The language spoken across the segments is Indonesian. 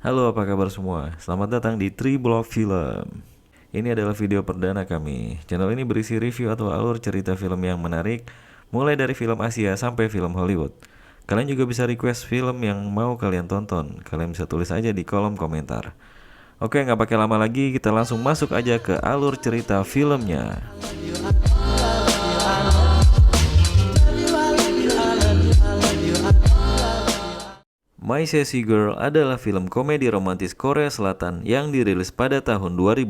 Halo, apa kabar semua? Selamat datang di Triblog Film. Ini adalah video perdana kami. Channel ini berisi review atau alur cerita film yang menarik, mulai dari film Asia sampai film Hollywood. Kalian juga bisa request film yang mau kalian tonton. Kalian bisa tulis aja di kolom komentar. Oke, nggak pakai lama lagi, kita langsung masuk aja ke alur cerita filmnya. My Sassy Girl adalah film komedi romantis Korea Selatan yang dirilis pada tahun 2001.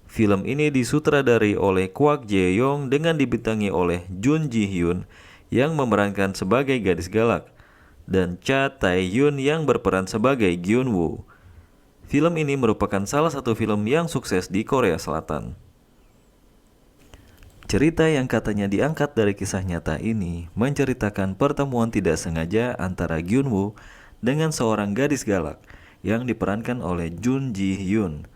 Film ini disutradari oleh Kwak Jae Young dengan dibintangi oleh Jun Ji Hyun yang memerankan sebagai gadis galak dan Cha Tae Yoon yang berperan sebagai Gyun Woo. Film ini merupakan salah satu film yang sukses di Korea Selatan. Cerita yang katanya diangkat dari kisah nyata ini menceritakan pertemuan tidak sengaja antara Gyun Woo dengan seorang gadis galak yang diperankan oleh Jun Ji Hyun,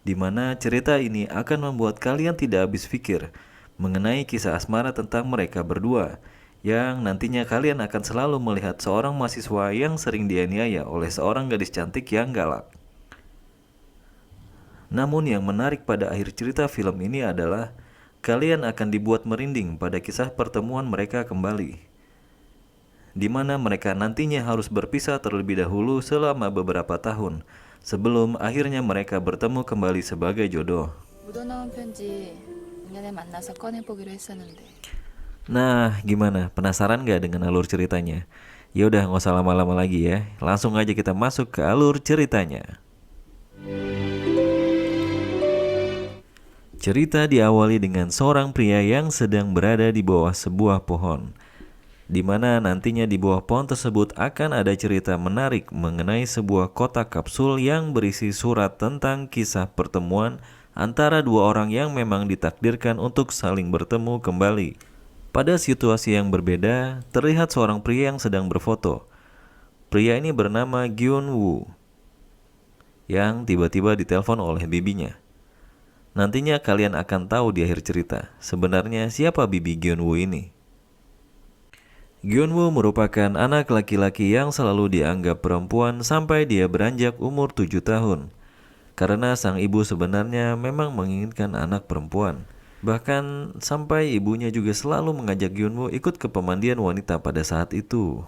di mana cerita ini akan membuat kalian tidak habis pikir mengenai kisah asmara tentang mereka berdua, yang nantinya kalian akan selalu melihat seorang mahasiswa yang sering dianiaya oleh seorang gadis cantik yang galak. Namun yang menarik pada akhir cerita film ini adalah kalian akan dibuat merinding pada kisah pertemuan mereka kembali, di mana mereka nantinya harus berpisah terlebih dahulu selama beberapa tahun sebelum akhirnya mereka bertemu kembali sebagai jodoh. 묻어나온 편지 작년에 만나서 꺼내보기로 했었는데. Nah, gimana? Penasaran gak dengan alur ceritanya? Ya udah, nggak usah lama-lama lagi ya. Langsung aja kita masuk ke alur ceritanya. Cerita diawali dengan seorang pria yang sedang berada di bawah sebuah pohon, di mana nantinya di bawah pohon tersebut akan ada cerita menarik mengenai sebuah kotak kapsul yang berisi surat tentang kisah pertemuan antara dua orang yang memang ditakdirkan untuk saling bertemu kembali. Pada situasi yang berbeda, terlihat seorang pria yang sedang berfoto. Pria ini bernama Gyun Woo, yang tiba-tiba ditelepon oleh bibinya. Nantinya kalian akan tahu di akhir cerita, sebenarnya siapa bibi Gyun Woo ini. Gyun Woo merupakan anak laki-laki yang selalu dianggap perempuan sampai dia beranjak umur 7 tahun. Karena sang ibu sebenarnya memang menginginkan anak perempuan. Bahkan sampai ibunya juga selalu mengajak Gyun Woo ikut ke pemandian wanita pada saat itu.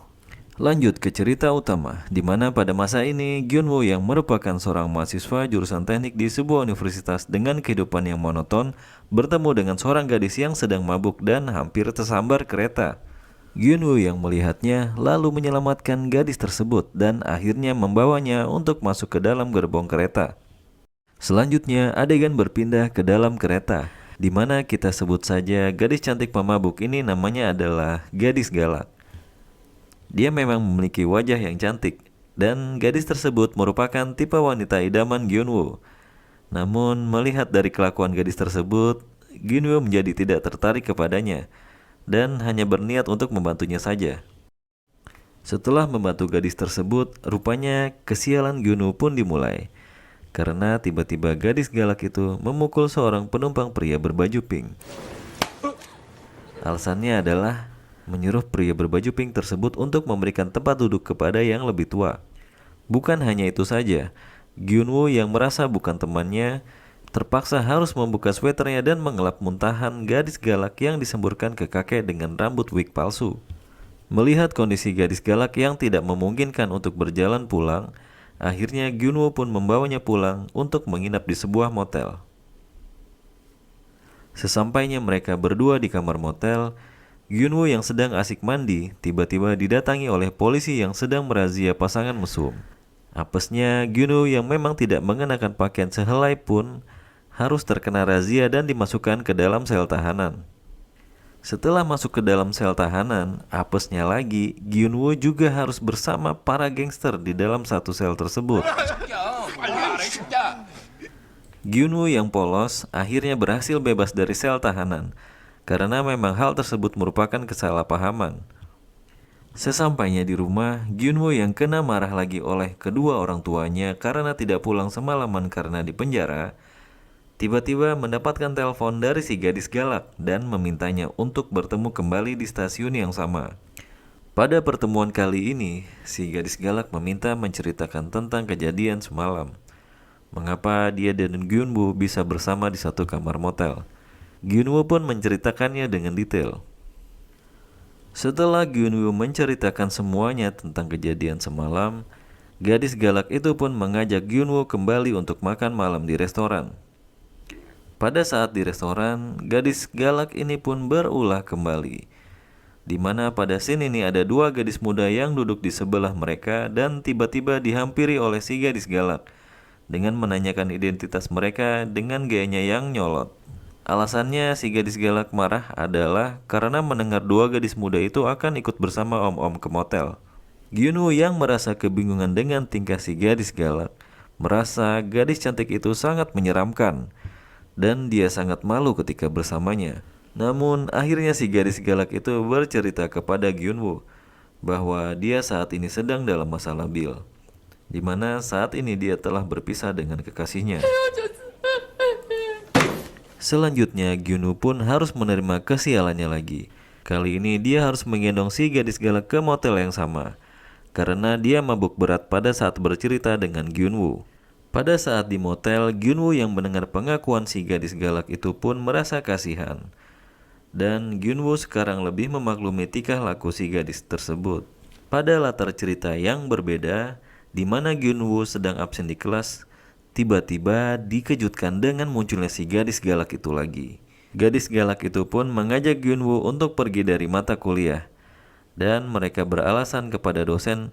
Lanjut ke cerita utama, di mana pada masa ini Gyun Woo yang merupakan seorang mahasiswa jurusan teknik di sebuah universitas dengan kehidupan yang monoton bertemu dengan seorang gadis yang sedang mabuk dan hampir tersambar kereta. Gyun Woo yang melihatnya lalu menyelamatkan gadis tersebut dan akhirnya membawanya untuk masuk ke dalam gerbong kereta. Selanjutnya adegan berpindah ke dalam kereta, di mana kita sebut saja gadis cantik pemabuk ini namanya adalah gadis galak. Dia memang memiliki wajah yang cantik, dan gadis tersebut merupakan tipe wanita idaman Gyun Woo. Namun melihat dari kelakuan gadis tersebut, Gyun Woo menjadi tidak tertarik kepadanya, dan hanya berniat untuk membantunya saja. Setelah membantu gadis tersebut, rupanya kesialan Gyun Woo pun dimulai, karena tiba-tiba gadis galak itu memukul seorang penumpang pria berbaju pink. Alasannya adalah menyuruh pria berbaju pink tersebut untuk memberikan tempat duduk kepada yang lebih tua. Bukan hanya itu saja, Gyun Woo yang merasa bukan temannya terpaksa harus membuka sweaternya dan mengelap muntahan gadis galak yang disemburkan ke kakek dengan rambut wig palsu. Melihat kondisi gadis galak yang tidak memungkinkan untuk berjalan pulang, akhirnya Gyun Woo pun membawanya pulang untuk menginap di sebuah motel. Sesampainya mereka berdua di kamar motel, Gyun Woo yang sedang asik mandi tiba-tiba didatangi oleh polisi yang sedang merazia pasangan mesum. Apesnya, Gyun Woo yang memang tidak mengenakan pakaian sehelai pun harus terkena razia dan dimasukkan ke dalam sel tahanan. Setelah masuk ke dalam sel tahanan, apesnya lagi, Gyun Woo juga harus bersama para gangster di dalam satu sel tersebut. Gyun Woo yang polos akhirnya berhasil bebas dari sel tahanan, karena memang hal tersebut merupakan kesalahpahaman. Sesampainya di rumah, Gyun Woo yang kena marah lagi oleh kedua orang tuanya karena tidak pulang semalaman karena di penjara, tiba-tiba mendapatkan telepon dari si gadis galak dan memintanya untuk bertemu kembali di stasiun yang sama. Pada pertemuan kali ini, si gadis galak meminta menceritakan tentang kejadian semalam. Mengapa dia dan Gyunwoo bisa bersama di satu kamar motel. Gyunwoo pun menceritakannya dengan detail. Setelah Gyunwoo menceritakan semuanya tentang kejadian semalam, gadis galak itu pun mengajak Gyunwoo kembali untuk makan malam di restoran. Pada saat di restoran, gadis galak ini pun berulah kembali, di mana pada scene ini ada dua gadis muda yang duduk di sebelah mereka dan tiba-tiba dihampiri oleh si gadis galak dengan menanyakan identitas mereka dengan gayanya yang nyolot. Alasannya si gadis galak marah adalah karena mendengar dua gadis muda itu akan ikut bersama om-om ke motel. Gyunwoo yang merasa kebingungan dengan tingkah si gadis galak, merasa gadis cantik itu sangat menyeramkan dan dia sangat malu ketika bersamanya. Namun akhirnya si gadis galak itu bercerita kepada Gyunwoo bahwa dia saat ini sedang dalam masa labil, di mana saat ini dia telah berpisah dengan kekasihnya. Selanjutnya Gyunwoo pun harus menerima kesialannya lagi. Kali ini dia harus menggendong si gadis galak ke motel yang sama, karena dia mabuk berat pada saat bercerita dengan Gyunwoo. Pada saat di motel, Gyunwoo yang mendengar pengakuan si gadis galak itu pun merasa kasihan. Dan Gyunwoo sekarang lebih memaklumi tingkah laku si gadis tersebut. Pada latar cerita yang berbeda, di mana Gyunwoo sedang absen di kelas, tiba-tiba dikejutkan dengan munculnya si gadis galak itu lagi. Gadis galak itu pun mengajak Gyunwoo untuk pergi dari mata kuliah. Dan mereka beralasan kepada dosen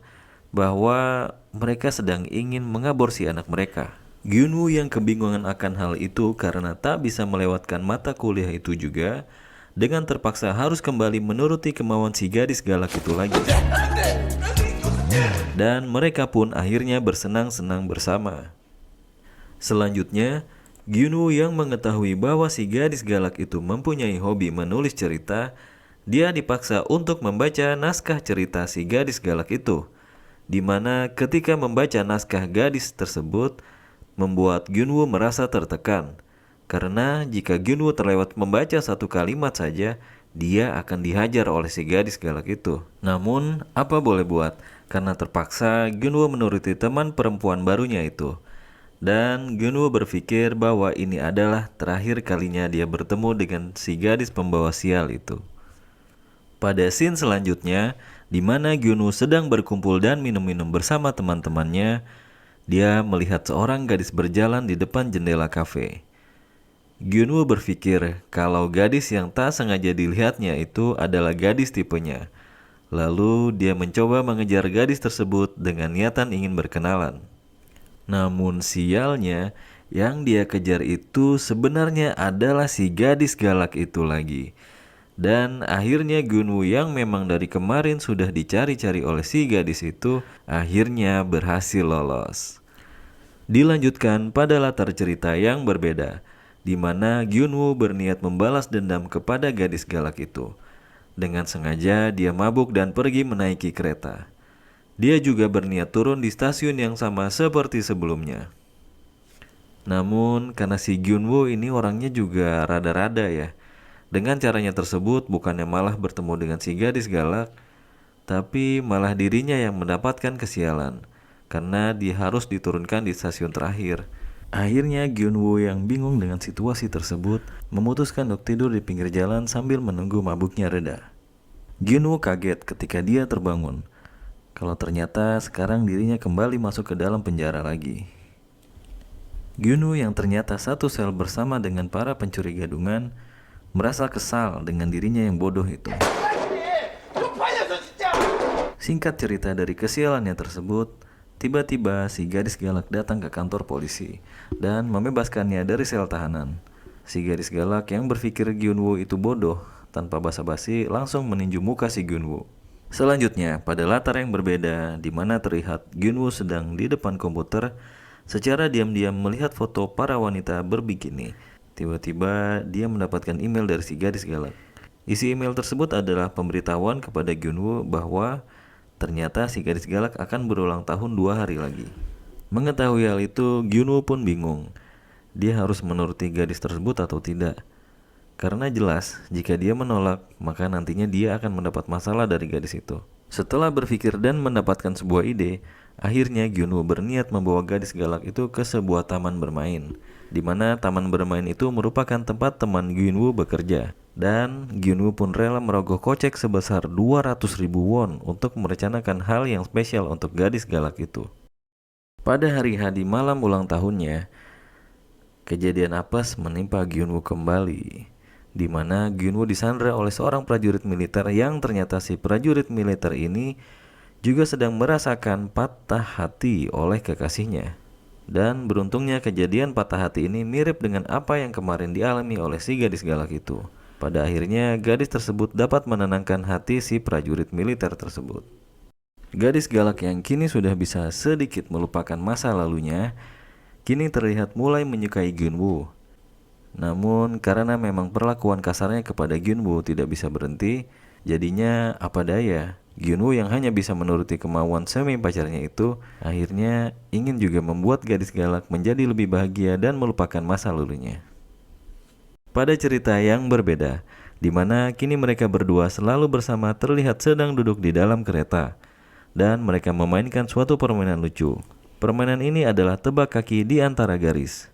bahwa mereka sedang ingin mengaborsi anak mereka. Gyunwoo yang kebingungan akan hal itu karena tak bisa melewatkan mata kuliah itu juga, dengan terpaksa harus kembali menuruti kemauan si gadis galak itu lagi. Dan mereka pun akhirnya bersenang-senang bersama. Selanjutnya, Gyunwoo yang mengetahui bahwa si gadis galak itu mempunyai hobi menulis cerita, dia dipaksa untuk membaca naskah cerita si gadis galak itu, di mana ketika membaca naskah gadis tersebut, membuat Gyunwoo merasa tertekan, karena jika Gyunwoo terlewat membaca satu kalimat saja, dia akan dihajar oleh si gadis galak itu. Namun, apa boleh buat, karena terpaksa Gyunwoo menuruti teman perempuan barunya itu. Dan Gyunwoo berpikir bahwa ini adalah terakhir kalinya dia bertemu dengan si gadis pembawa sial itu. Pada scene selanjutnya, di mana Gyunwoo sedang berkumpul dan minum-minum bersama teman-temannya, dia melihat seorang gadis berjalan di depan jendela kafe. Gyunwoo berpikir kalau gadis yang tak sengaja dilihatnya itu adalah gadis tipenya. Lalu dia mencoba mengejar gadis tersebut dengan niatan ingin berkenalan. Namun sialnya, yang dia kejar itu sebenarnya adalah si gadis galak itu lagi. Dan akhirnya Gyunwoo yang memang dari kemarin sudah dicari-cari oleh si gadis itu, akhirnya berhasil lolos. Dilanjutkan pada latar cerita yang berbeda, di mana Gyunwoo berniat membalas dendam kepada gadis galak itu. Dengan sengaja dia mabuk dan pergi menaiki kereta. Dia juga berniat turun di stasiun yang sama seperti sebelumnya. Namun karena si Gyunwoo ini orangnya juga rada-rada ya. Dengan caranya tersebut bukannya malah bertemu dengan si gadis galak, tapi malah dirinya yang mendapatkan kesialan karena dia harus diturunkan di stasiun terakhir. Akhirnya Gyunwoo yang bingung dengan situasi tersebut memutuskan untuk tidur di pinggir jalan sambil menunggu mabuknya reda. Gyunwoo kaget ketika dia terbangun, kalau ternyata sekarang dirinya kembali masuk ke dalam penjara lagi. Gyunwoo yang ternyata satu sel bersama dengan para pencuri gadungan merasa kesal dengan dirinya yang bodoh itu. Singkat cerita dari kesialannya tersebut, tiba-tiba si gadis galak datang ke kantor polisi dan membebaskannya dari sel tahanan. Si gadis galak yang berpikir Gyunwoo itu bodoh tanpa basa-basi langsung meninju muka si Gyunwoo. Selanjutnya, pada latar yang berbeda, di mana terlihat Gyunwoo sedang di depan komputer, secara diam-diam melihat foto para wanita berbikini. Tiba-tiba, dia mendapatkan email dari si gadis galak. Isi email tersebut adalah pemberitahuan kepada Gyunwoo bahwa ternyata si gadis galak akan berulang tahun 2 hari lagi. Mengetahui hal itu, Gyunwoo pun bingung. dia harus menuruti gadis tersebut atau tidak. Karena jelas, jika dia menolak, maka nantinya dia akan mendapat masalah dari gadis itu. Setelah berpikir dan mendapatkan sebuah ide, akhirnya Gyunwoo berniat membawa gadis galak itu ke sebuah taman bermain, di mana taman bermain itu merupakan tempat teman Gyunwoo bekerja. Dan Gyunwoo pun rela merogoh kocek sebesar 200.000 won untuk merencanakan hal yang spesial untuk gadis galak itu. Pada hari H di malam ulang tahunnya, kejadian apes menimpa Gyunwoo kembali, di mana Gyunwoo disandra oleh seorang prajurit militer yang ternyata si prajurit militer ini juga sedang merasakan patah hati oleh kekasihnya. Dan beruntungnya kejadian patah hati ini mirip dengan apa yang kemarin dialami oleh si gadis galak itu. Pada akhirnya gadis tersebut dapat menenangkan hati si prajurit militer tersebut. Gadis galak yang kini sudah bisa sedikit melupakan masa lalunya, kini terlihat mulai menyukai Gyunwoo. Namun karena memang perlakuan kasarnya kepada Gyunwoo tidak bisa berhenti, jadinya apa daya, Gyunwoo yang hanya bisa menuruti kemauan semi pacarnya itu, akhirnya ingin juga membuat gadis galak menjadi lebih bahagia dan melupakan masa lalunya. Pada cerita yang berbeda, di mana kini mereka berdua selalu bersama terlihat sedang duduk di dalam kereta, dan mereka memainkan suatu permainan lucu. Permainan ini adalah tebak kaki di antara garis.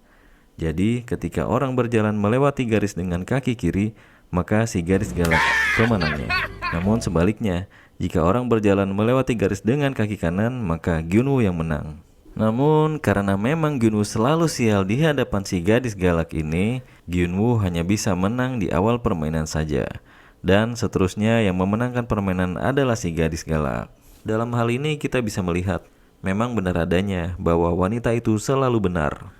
Jadi ketika orang berjalan melewati garis dengan kaki kiri, maka si gadis galak pemenangnya. Namun sebaliknya, jika orang berjalan melewati garis dengan kaki kanan, maka Gyunwoo yang menang. Namun karena memang Gyunwoo selalu sial di hadapan si gadis galak ini, Gyunwoo hanya bisa menang di awal permainan saja. Dan seterusnya yang memenangkan permainan adalah si gadis galak. Dalam hal ini kita bisa melihat, memang benar adanya bahwa wanita itu selalu benar.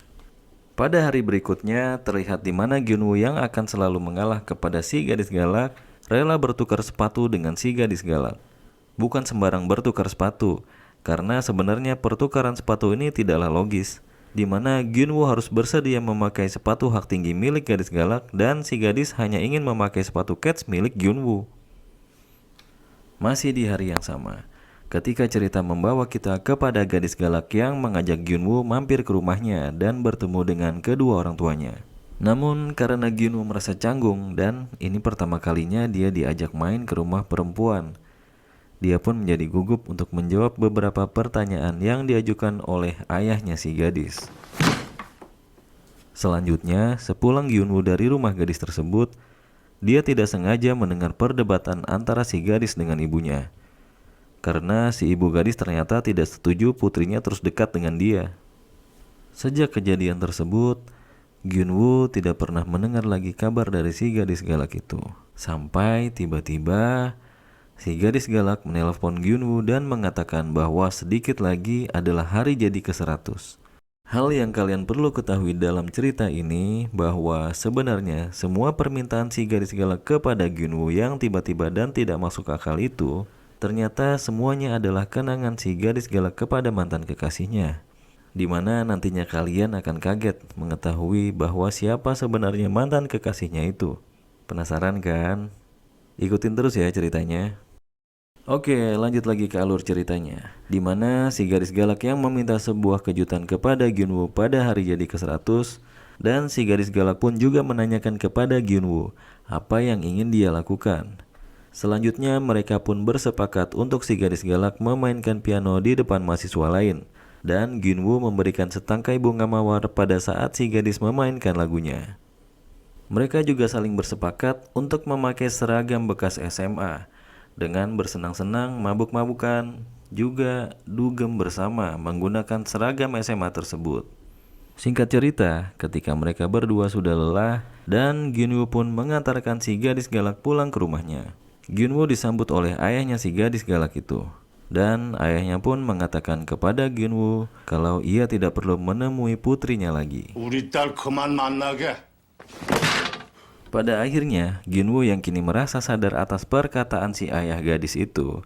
Pada hari berikutnya, terlihat di mana Gyunwoo yang akan selalu mengalah kepada si gadis galak, rela bertukar sepatu dengan si gadis galak. Bukan sembarang bertukar sepatu, karena sebenarnya pertukaran sepatu ini tidaklah logis, di mana Gyunwoo harus bersedia memakai sepatu hak tinggi milik gadis galak dan si gadis hanya ingin memakai sepatu kets milik Gyunwoo. Masih di hari yang sama, ketika cerita membawa kita kepada gadis galak yang mengajak Gyunwoo mampir ke rumahnya dan bertemu dengan kedua orang tuanya. Namun karena Gyunwoo merasa canggung dan ini pertama kalinya dia diajak main ke rumah perempuan, dia pun menjadi gugup untuk menjawab beberapa pertanyaan yang diajukan oleh ayahnya si gadis. Selanjutnya, sepulang Gyunwoo dari rumah gadis tersebut, dia tidak sengaja mendengar perdebatan antara si gadis dengan ibunya. Karena si ibu gadis ternyata tidak setuju putrinya terus dekat dengan dia. Sejak kejadian tersebut, Gyunwoo tidak pernah mendengar lagi kabar dari si gadis galak itu. Sampai tiba-tiba si gadis galak menelpon Gyunwoo dan mengatakan bahwa sedikit lagi adalah hari jadi ke-100. Hal yang kalian perlu ketahui dalam cerita ini bahwa sebenarnya semua permintaan si gadis galak kepada Gyunwoo yang tiba-tiba dan tidak masuk akal itu, ternyata semuanya adalah kenangan si gadis galak kepada mantan kekasihnya. Dimana nantinya kalian akan kaget mengetahui bahwa siapa sebenarnya mantan kekasihnya itu. Penasaran kan? Ikutin terus ya ceritanya. Oke, lanjut lagi ke alur ceritanya, di mana si gadis galak yang meminta sebuah kejutan kepada Gyunwoo pada hari jadi ke-100, dan si gadis galak pun juga menanyakan kepada Gyunwoo apa yang ingin dia lakukan. Selanjutnya mereka pun bersepakat untuk si gadis galak memainkan piano di depan mahasiswa lain, dan Gyunwoo memberikan setangkai bunga mawar pada saat si gadis memainkan lagunya. Mereka juga saling bersepakat untuk memakai seragam bekas SMA, dengan bersenang-senang, mabuk-mabukan, juga dugem bersama menggunakan seragam SMA tersebut. Singkat cerita, ketika mereka berdua sudah lelah, dan Gyunwoo pun mengantarkan si gadis galak pulang ke rumahnya. Gyunwoo disambut oleh ayahnya si gadis galak itu. Dan ayahnya pun mengatakan kepada Gyunwoo kalau ia tidak perlu menemui putrinya lagi. 우리 딸 그만 만나게. Pada akhirnya, Gyunwoo yang kini merasa sadar atas perkataan si ayah gadis itu,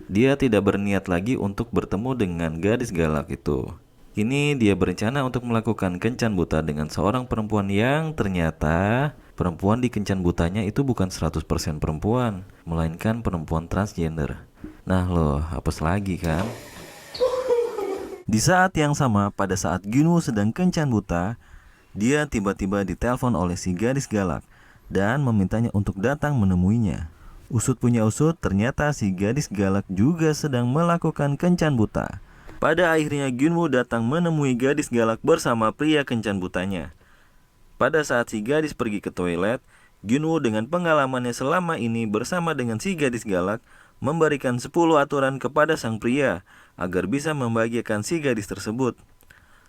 dia tidak berniat lagi untuk bertemu dengan gadis galak itu. Kini dia berencana untuk melakukan kencan buta dengan seorang perempuan yang ternyata perempuan di kencan butanya itu bukan 100% perempuan, melainkan perempuan transgender. Nah loh, apes lagi kan? Di saat yang sama, pada saat Gyunwoo sedang kencan buta, dia tiba-tiba ditelepon oleh si gadis galak dan memintanya untuk datang menemuinya. Usut punya usut, ternyata si gadis galak juga sedang melakukan kencan buta. Pada akhirnya Gyunwoo datang menemui gadis galak bersama pria kencan butanya. Pada saat si gadis pergi ke toilet, Gyunwoo dengan pengalamannya selama ini bersama dengan si gadis galak memberikan 10 aturan kepada sang pria agar bisa membahagiakan si gadis tersebut.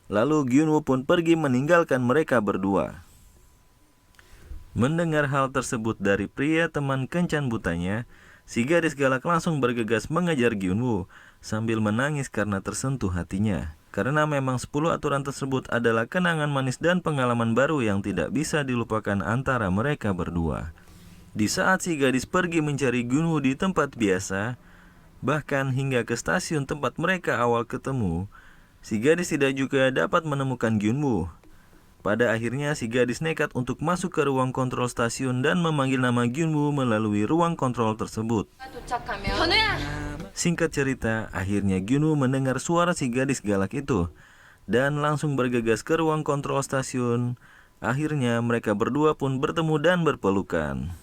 Lalu Gyunwoo pun pergi meninggalkan mereka berdua. Mendengar hal tersebut dari pria teman kencan butanya, si gadis galak langsung bergegas mengejar Gyunwoo sambil menangis karena tersentuh hatinya. Karena memang 10 aturan tersebut adalah kenangan manis dan pengalaman baru yang tidak bisa dilupakan antara mereka berdua. Di saat si gadis pergi mencari Gyunwoo di tempat biasa, bahkan hingga ke stasiun tempat mereka awal ketemu, si gadis tidak juga dapat menemukan Gyunwoo. Pada akhirnya si gadis nekat untuk masuk ke ruang kontrol stasiun dan memanggil nama Gyunwoo melalui ruang kontrol tersebut. Singkat cerita, akhirnya Gyunwoo mendengar suara si gadis galak itu dan langsung bergegas ke ruang kontrol stasiun. Akhirnya mereka berdua pun bertemu dan berpelukan.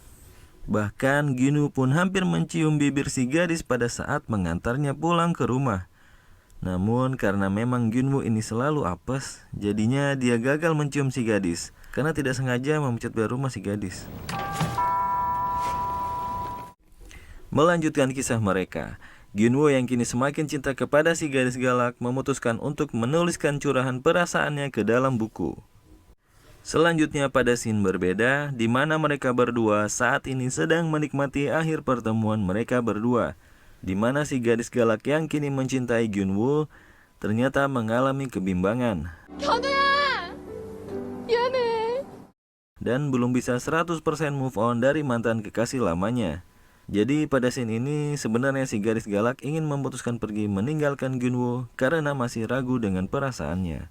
Bahkan Gyunwoo pun hampir mencium bibir si gadis pada saat mengantarnya pulang ke rumah. Namun karena memang Gyunwoo ini selalu apes, jadinya dia gagal mencium si gadis karena tidak sengaja memencet bel rumah si gadis. Melanjutkan kisah mereka, Gyunwoo yang kini semakin cinta kepada si gadis galak memutuskan untuk menuliskan curahan perasaannya ke dalam buku. Selanjutnya pada scene berbeda, di mana mereka berdua saat ini sedang menikmati akhir pertemuan mereka berdua, di mana si gadis galak yang kini mencintai Gyunwoo ternyata mengalami kebimbangan dan belum bisa 100% move on dari mantan kekasih lamanya. Jadi pada scene ini sebenarnya si gadis galak ingin memutuskan pergi meninggalkan Gyunwoo karena masih ragu dengan perasaannya.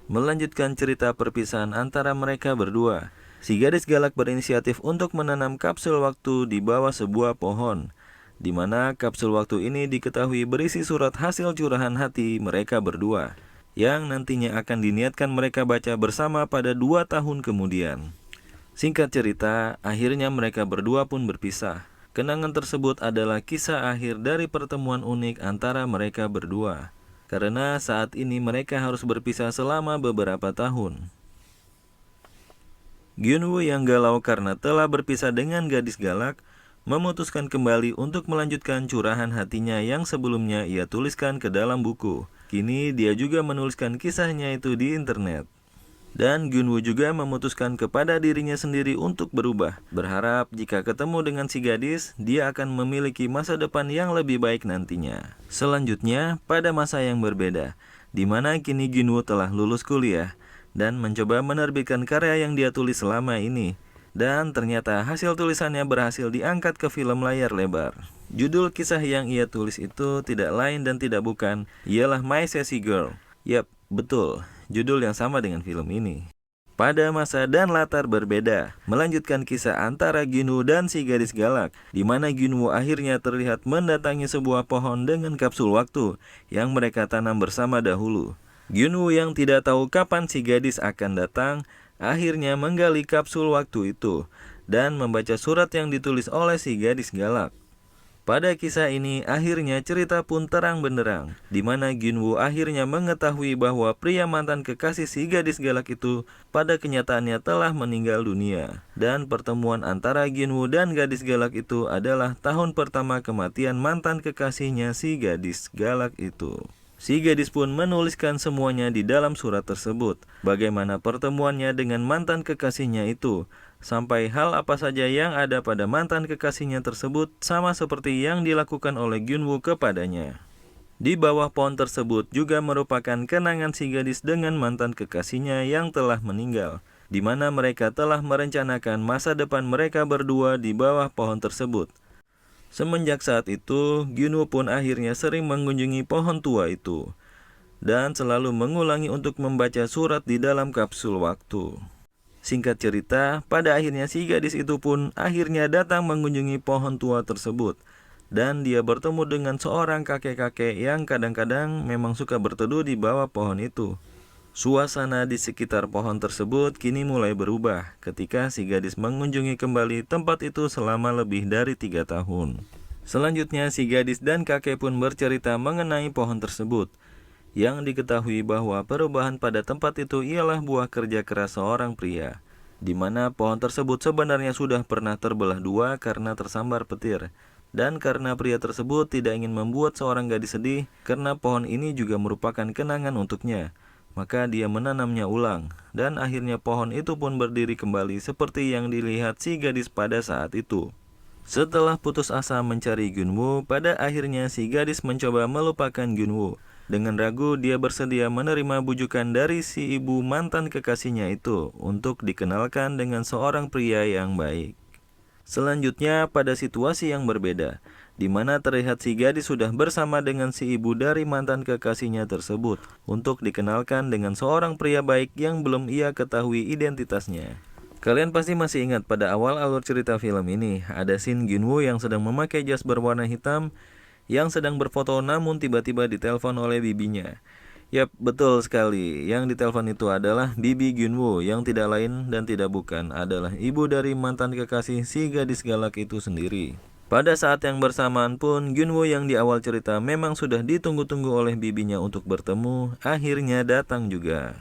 Melanjutkan cerita perpisahan antara mereka berdua, si gadis galak berinisiatif untuk menanam kapsul waktu di bawah sebuah pohon, di mana kapsul waktu ini diketahui berisi surat hasil curahan hati mereka berdua, yang nantinya akan diniatkan mereka baca bersama pada 2 tahun kemudian. Singkat cerita, akhirnya mereka berdua pun berpisah. Kenangan tersebut adalah kisah akhir dari pertemuan unik antara mereka berdua, karena saat ini mereka harus berpisah selama beberapa tahun. Gyunwoo yang galau karena telah berpisah dengan gadis galak, memutuskan kembali untuk melanjutkan curahan hatinya yang sebelumnya ia tuliskan ke dalam buku. Kini dia juga menuliskan kisahnya itu di internet. Dan Gyunwoo juga memutuskan kepada dirinya sendiri untuk berubah, berharap jika ketemu dengan si gadis, dia akan memiliki masa depan yang lebih baik nantinya. Selanjutnya, pada masa yang berbeda, di mana kini Gyunwoo telah lulus kuliah dan mencoba menerbitkan karya yang dia tulis selama ini. Dan ternyata hasil tulisannya berhasil diangkat ke film layar lebar. Judul kisah yang ia tulis itu tidak lain dan tidak bukan, ialah My Sassy Girl. Yap, betul. Judul yang sama dengan film ini. Pada masa dan latar berbeda, melanjutkan kisah antara Gyunwoo dan si gadis galak, di mana Gyunwoo akhirnya terlihat mendatangi sebuah pohon dengan kapsul waktu yang mereka tanam bersama dahulu. Gyunwoo yang tidak tahu kapan si gadis akan datang, akhirnya menggali kapsul waktu itu dan membaca surat yang ditulis oleh si gadis galak. Pada kisah ini, akhirnya cerita pun terang benderang, di mana Gyunwoo akhirnya mengetahui bahwa pria mantan kekasih si gadis galak itu pada kenyataannya telah meninggal dunia. Dan pertemuan antara Gyunwoo dan gadis galak itu adalah tahun pertama kematian mantan kekasihnya si gadis galak itu. Si gadis pun menuliskan semuanya di dalam surat tersebut, bagaimana pertemuannya dengan mantan kekasihnya itu, sampai hal apa saja yang ada pada mantan kekasihnya tersebut sama seperti yang dilakukan oleh Gyunwoo kepadanya. Di bawah pohon tersebut juga merupakan kenangan si gadis dengan mantan kekasihnya yang telah meninggal, di mana mereka telah merencanakan masa depan mereka berdua di bawah pohon tersebut. Semenjak saat itu, Gyunwoo pun akhirnya sering mengunjungi pohon tua itu, dan selalu mengulangi untuk membaca surat di dalam kapsul waktu. Singkat cerita, pada akhirnya si gadis itu pun akhirnya datang mengunjungi pohon tua tersebut, dan dia bertemu dengan seorang kakek-kakek yang kadang-kadang memang suka berteduh di bawah pohon itu. Suasana di sekitar pohon tersebut kini mulai berubah ketika si gadis mengunjungi kembali tempat itu selama lebih dari 3 tahun. Selanjutnya si gadis dan kakek pun bercerita mengenai pohon tersebut. Yang diketahui bahwa perubahan pada tempat itu ialah buah kerja keras seorang pria, di mana pohon tersebut sebenarnya sudah pernah terbelah dua karena tersambar petir. Dan karena pria tersebut tidak ingin membuat seorang gadis sedih karena pohon ini juga merupakan kenangan untuknya, maka dia menanamnya ulang, dan akhirnya pohon itu pun berdiri kembali seperti yang dilihat si gadis pada saat itu. Setelah putus asa mencari Gunwoo, pada akhirnya si gadis mencoba melupakan Gunwoo. Dengan ragu, dia bersedia menerima bujukan dari si ibu mantan kekasihnya itu untuk dikenalkan dengan seorang pria yang baik. Selanjutnya pada situasi yang berbeda, di mana terlihat si gadis sudah bersama dengan si ibu dari mantan kekasihnya tersebut untuk dikenalkan dengan seorang pria baik yang belum ia ketahui identitasnya. Kalian pasti masih ingat pada awal alur cerita film ini, ada scene Gunwoo yang sedang memakai jas berwarna hitam yang sedang berfoto namun tiba-tiba ditelepon oleh bibinya. Yap, betul sekali. Yang ditelepon itu adalah bibi Gunwoo yang tidak lain dan tidak bukan adalah ibu dari mantan kekasih si gadis galak itu sendiri. Pada saat yang bersamaan pun, Gunwoo yang di awal cerita memang sudah ditunggu-tunggu oleh bibinya untuk bertemu, akhirnya datang juga.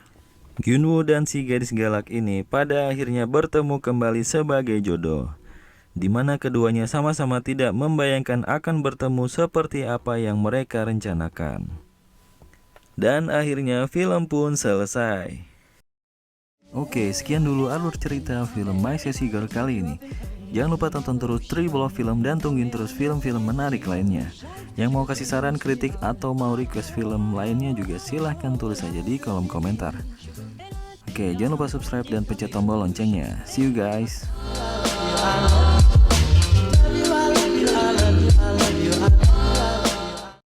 Gunwoo dan si gadis galak ini pada akhirnya bertemu kembali sebagai jodoh, di mana keduanya sama-sama tidak membayangkan akan bertemu seperti apa yang mereka rencanakan. Dan akhirnya film pun selesai. Oke, sekian dulu alur cerita film My Sassy Girl kali ini. Jangan lupa tonton terus Tribolo Film dan tungguin terus film-film menarik lainnya. Yang mau kasih saran, kritik, atau mau request film lainnya juga silahkan tulis aja di kolom komentar. Oke, jangan lupa subscribe dan pencet tombol loncengnya. See you guys.